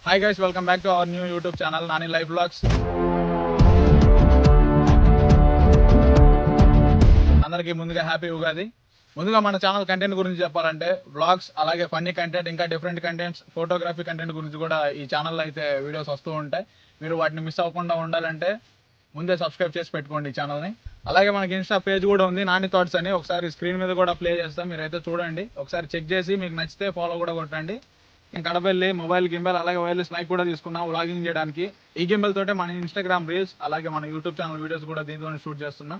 Hi guys, welcome back to our new YouTube channel Nani life vlogs. అందరికీ ముందుగా happy Ugadi. ముందుగా మన ఛానల్ కంటెంట్ గురించి చెప్పాలంటే వ్లాగ్స్, అలాగే ఫన్నీ కంటెంట్, ఇంకా డిఫరెంట్ కంటెంట్స్, ఫోటోగ్రఫీ కంటెంట్ గురించి కూడా ఈ ఛానల్లో అయితే వీడియోస్ వస్తూ ఉంటాయి. మీరు వాటిని మిస్ అవ్వకుండా ఉండాలంటే ముందే సబ్స్క్రైబ్ చేసి పెట్టుకోండి ఈ ఛానల్ని. అలాగే మనకి ఇన్స్టా పేజ్ కూడా ఉంది, నాని థాట్స్ అని. ఒకసారి స్క్రీన్ మీద కూడా ప్లే చేస్తాం, మీరైతే చూడండి. ఒకసారి చెక్ చేసి మీకు నచ్చితే ఫాలో కూడా కొట్టండి. నేను కడపల్లి మొబైల్ గింబెల్ అలాగే వైర్లెస్ మైక్ కూడా తీసుకున్నాం వ్లాగింగ్ చేయడానికి. ఈ గింబెల్ తోటే మన ఇన్స్టాగ్రామ్ రీల్స్ అలాగే మన యూట్యూబ్ ఛానల్ వీడియోస్ కూడా దీంతో షూట్ చేస్తున్నాం.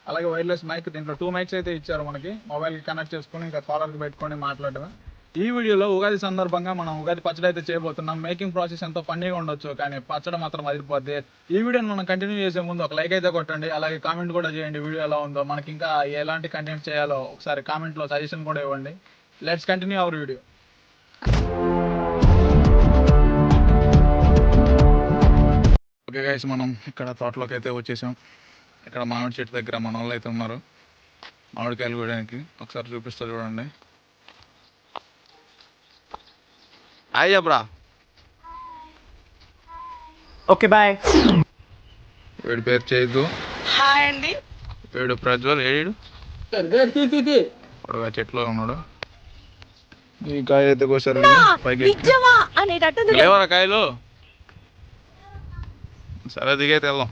అలాగే వైర్లెస్ మైక్, దీంట్లో 2 మైక్స్ అయితే ఇచ్చారు మనకి. మొబైల్కి కనెక్ట్ చేసుకుని ఇంకా కాలర్కి పెట్టుకొని మాట్లాడటమే. ఈ వీడియోలో ఉగాది సందర్భంగా మనం ఉగాది పచ్చడి అయితే చేయబోతున్నాం. మేకింగ్ ప్రాసెస్ ఎంతో ఫన్నీగా ఉండొచ్చు, కానీ పచ్చడి మాత్రం అదిరిపోద్ది. ఈ వీడియోని మనం కంటిన్యూ చేసే ముందు ఒక లైక్ అయితే కొట్టండి, అలాగే కామెంట్ కూడా చేయండి వీడియో ఎలా ఉందో. మనకి ఇంకా ఎలాంటి కంటెంట్ చేయాలో ఒకసారి కామెంట్లో సజెషన్ కూడా ఇవ్వండి. Let's continue our video. Okay guys, మనం ఇక్కడ తోటలోకి అయితే వచ్చేసాం. ఇక్కడ మామిడి చెట్టు దగ్గర మన వాళ్ళు అయితే ఉన్నారు మామిడికాయలు కోయడానికి. ఒకసారి చూపిస్తా చూడండి. హాయ్ చెప్పరా. Okay bye. వీడి పేరు చేయదు. హాయ్ అండి. వీడు ప్రజ్వల్. ఏడు పొడగా చెట్లో ఉన్నాడు. ఈ కాయ అయితే కోసారు పైకి. లేవరా కాయలు. సరే దిగైతే వెళ్దాం.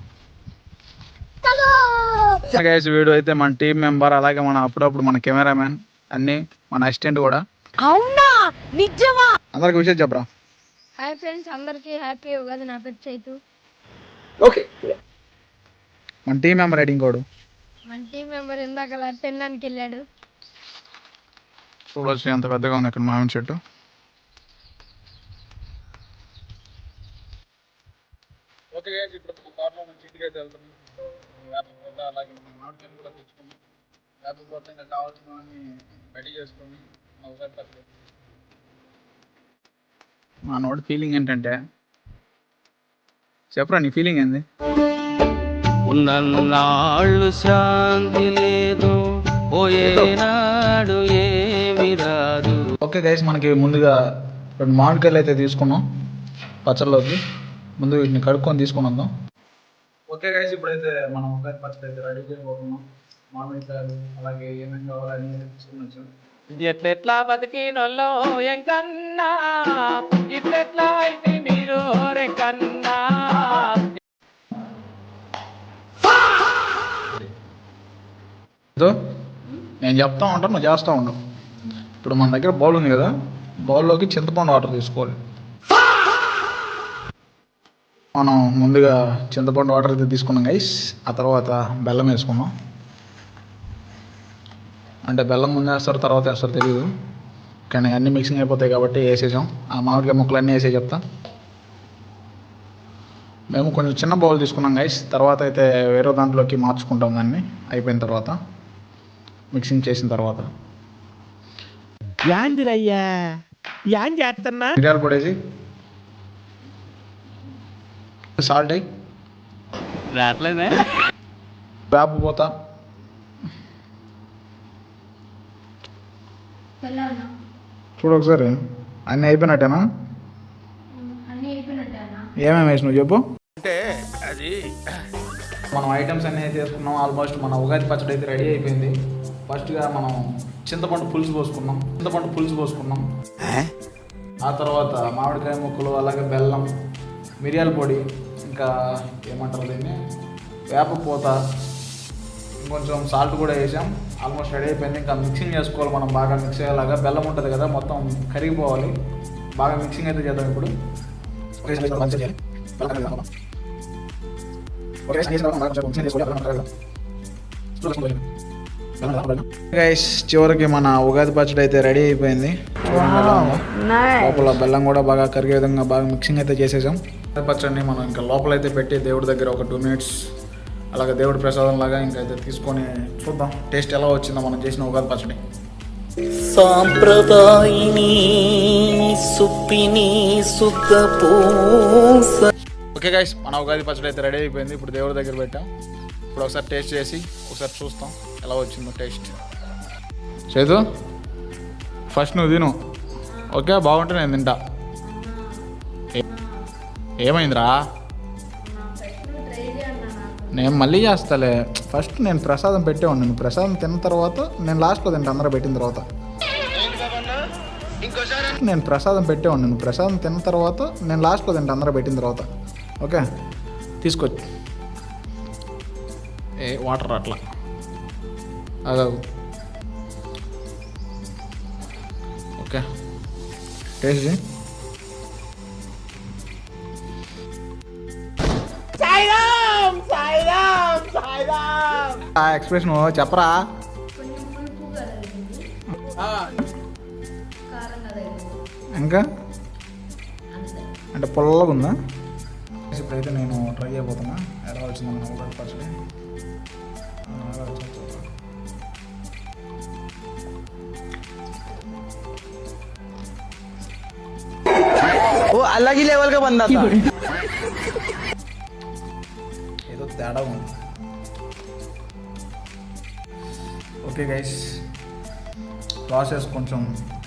గైస్, వీడు అయితే మన టీం మెంబర్, అలాగే మన అప్పుడప్పుడు మన కెమెరామ్యాన్, అన్ని మన అసిస్టెంట్ కూడా. అవునా, నిజమా? అందరికి విషయం చెప్పరా. హాయ్ ఫ్రెండ్స్, అందరికి హ్యాపీ ఉగాది. నా పేరు చైతు. ఓకే, మన టీం మెంబర్ రైడింగ్ కోడు. మన టీం మెంబర్ ఇందాక తినడానికి వెళ్ళాడు. చూడవచ్చు ఎంత పెద్దగా ఉంది ఇక్కడ మామిడి చెట్టు. ఓకే గైస్, ఇప్పుడు కార్లో నుంచి ఇంటికి అయితే వెళ్తున్నాం. వేప అలాగే మామిడికాయలు కూడా తెచ్చుకున్నాం. వేప ఇంకా కావాల్సినవన్నీ రెడీ చేసుకుని మా నోటి ఫీలింగ్ ఏంటంటే, చెప్పరా నీ ఫీలింగ్ ఏంది? ఉన్నన్నాళ్ళు శాంతి లేదు, పోయేనాడు ఏమి రాదు. ఓకే గైస్, మనకి ముందుగా 2 మామిడికాయలు అయితే తీసుకున్నాం పచ్చళ్ళలోకి. ముందు వీటిని కడుక్కొని తీసుకుని వద్దాం. ఓకే గైస్, ఇప్పుడైతే మనం ఉగాది పచ్చడి అయితే రెడీ చేయబోతున్నాం. మామిడికాయలు అలాగే ఏమేమి కావాలని తీసుకుని వచ్చాం. ఎట్లెట్లా బతికినోళ్ళో ఎంకన్నా, ఇట్లెట్లా అయితే మీరు రెంకన్నా. నేను చెప్తా ఉంటాను, నువ్వు చేస్తూ ఉండవు. ఇప్పుడు మన దగ్గర బౌల్ ఉంది కదా, బౌల్లోకి చింతపండు వాటర్ తీసుకోవాలి. మనం ముందుగా చింతపండు వాటర్ అయితే తీసుకున్నాం గైస్. ఆ తర్వాత బెల్లం వేసుకున్నాం. అంటే బెల్లం ముందు వేస్తారు తర్వాత వేస్తారు తెలియదు, కానీ అన్నీ మిక్సింగ్ అయిపోతాయి కాబట్టి వేసేసాం. ఆ మామిడికాయ ముక్కలు అన్నీ వేసే చెప్తా. మేము కొంచెం చిన్న బౌల్ తీసుకున్నాం గైస్. తర్వాత అయితే వేరే దాంట్లోకి మార్చుకుంటాం దాన్ని అయిపోయిన తర్వాత, మిక్సింగ్ చేసిన తర్వాత. యాందిరయ్యా యాన్ చేస్తున్నా. మిరియాలు పొడేసి, సాల్ట్ అయ్యి, రావట్లేదే. వేప పూత, చూడు ఒకసారి. అన్నీ అయిపోయినట్టేనా? ఏమేమి వేసి నువ్వు చెప్పు. అంటే అది మనం ఐటమ్స్ అన్నీ అయితే వేసుకున్నాం. ఆల్మోస్ట్ మన ఉగాది పచ్చడి అయితే రెడీ అయిపోయింది. ఫస్ట్గా మనం చింతపండు పులుసు పోసుకున్నాం. ఆ తర్వాత మామిడికాయ ముక్కలు, అలాగే బెల్లం, మిరియాల పొడి, ఇంకా ఏమంటారు దీన్ని, వేప పూత, ఇంకొంచెం సాల్ట్ కూడా వేసాం. ఆల్మోస్ట్ రెడీ అయిపోయింది. ఇంకా మిక్సింగ్ చేసుకోవాలి మనం, బాగా మిక్స్ అయ్యేలాగా. బెల్లం ఉంటుంది కదా, మొత్తం కరిగిపోవాలి. బాగా మిక్సింగ్ అయితే చేద్దాం ఇప్పుడు. గైస్, చివరికి మన ఉగాది పచ్చడి అయితే రెడీ అయిపోయింది. లోపల బెల్లం కూడా బాగా కరిగే విధంగా బాగా మిక్సింగ్ అయితే చేసేసాం. పచ్చడిని మనం ఇంకా లోపలైతే పెట్టి దేవుడి దగ్గర ఒక 2 minutes అలాగే దేవుడి ప్రసాదం లాగా ఇంకైతే తీసుకొని చూద్దాం టేస్ట్ ఎలా వచ్చిందో మనం చేసిన ఉగాది పచ్చడి. సాంప్రదాయిని సుప్పిని సుఖపూస. ఓకే గైస్, మన ఉగాది పచ్చడి అయితే రెడీ అయిపోయింది. ఇప్పుడు దేవుడి దగ్గర పెట్టాం. ఇప్పుడు ఒకసారి టేస్ట్ చేసి ఒకసారి చూస్తాం ఎలా వచ్చిందో టేస్ట్. చేదు ఫస్ట్ నువ్వు తిను, ఓకే? బాగుంటే నేను తింటా. ఏమైందిరా? నేను మళ్ళీ చేస్తాలే. ఫస్ట్ నేను ప్రసాదం పెట్టేవాడిని. నేను ప్రసాదం తిన్న తర్వాత నేను లాస్ట్లో తింటా అందరూ పెట్టిన తర్వాత. నేను ప్రసాదం పెట్టేవాడిని. నేను ప్రసాదం తిన్న తర్వాత నేను లాస్ట్లో తింటా అందరూ పెట్టిన తర్వాత. ఓకే తీసుకొచ్చి వాటర్ అట్లా అగవు. ఓకే టేస్ట్ చేయి. ఆ ఎక్స్ప్రెషన్ చెప్పరా? ఇంకా అంటే పుల్లగా ఉందా? ఇప్పుడైతే నేను ట్రై చేయబోతున్నా. ఎలా వచ్చిందని ఒకటి పచ్చడి वो अलग ही लेवल का बंदा था। ఏదో తేడా ఉంది. ఓకే గైస్, ప్రాసెస్ కొంచెం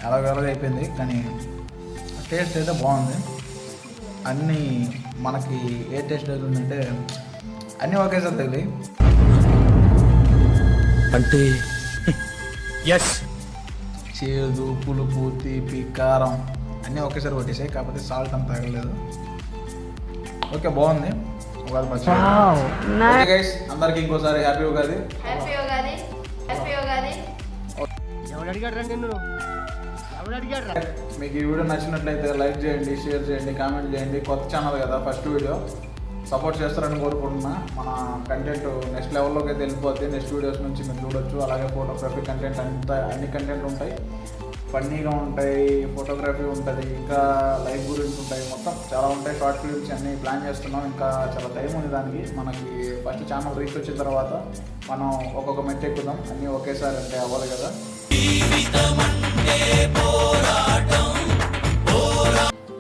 ఎలాగెలాగ అయిపోయింది, కానీ టేస్ట్ అయితే బాగుంది. అన్నీ మనకి ఏ టేస్ట్ అవుతుందంటే అన్నీ ఒకేసారి తగిలి అంటే ఎస్ చేదు, పులుపు, తీపి, కారం అన్నీ ఒకేసారి కొట్టేసాయి. కాకపోతే సాల్ట్ అంత తగలేదు. ఓకే బాగుంది. ఉగాది పచ్చడి. ఓకే గైస్, అందరికి ఇంకోసారి happy Ugadi. Happy Ugadi. Happy Ugadi. మీకు ఈ వీడియో నచ్చినట్లయితే లైక్ చేయండి, షేర్ చేయండి, కామెంట్ చేయండి. కొత్త ఛానల్ కదా, ఫస్ట్ వీడియో సపోర్ట్ చేస్తారని కోరుకుంటున్నా. మన కంటెంట్ నెక్స్ట్ లెవెల్లోకి అయితే వెళ్ళిపోద్ది. నెక్స్ట్ వీడియోస్ నుంచి మీరు చూడొచ్చు. అలాగే ఫోటోగ్రఫీ కంటెంట్ అంతా అన్ని కంటెంట్ ఉంటాయి. ఫన్నీగా ఉంటాయి, ఫోటోగ్రఫీ ఉంటుంది, ఇంకా లైఫ్ గురించి ఉంటాయి, మొత్తం చాలా ఉంటాయి. షార్ట్ ఫిల్మ్స్ అన్నీ ప్లాన్ చేస్తున్నాం. ఇంకా చాలా టైం ఉంది దానికి. మనకి ఫస్ట్ ఛానల్ రీచ్ వచ్చిన తర్వాత మనం ఒక్కొక్క మెట్టు ఎక్కుదాం. అన్నీ ఒకేసారి అంటే అవ్వాలి కదా.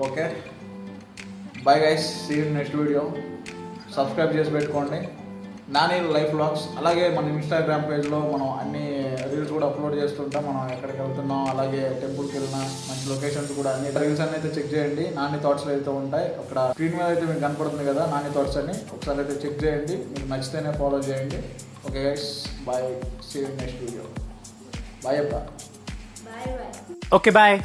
Okay bye guys, see you next video. Subscribe చేసి పెట్టుకోండి నాని లైఫ్ వ్లాగ్స్. అలాగే మన ఇన్స్టాగ్రామ్ పేజ్లో మనం అన్ని రీల్స్ కూడా అప్లోడ్ చేస్తుంటాం. మనం ఎక్కడికి వెళ్తున్నాం, అలాగే టెంపుల్కి వెళ్ళినా మంచి లొకేషన్స్ కూడా అన్ని రీల్స్ అన్ని అయితే చెక్ చేయండి. నాని థాట్స్లో అయితే ఉంటాయి. అక్కడ స్క్రీన్ మీద అయితే మీకు కనపడుతుంది కదా నాని థాట్స్ అని. ఒకసారి అయితే చెక్ చేయండి. మీకు నచ్చితేనే ఫాలో చేయండి. Okay guys, bye, see you next video. Bye అబ్బా. Bye bye. Okay bye.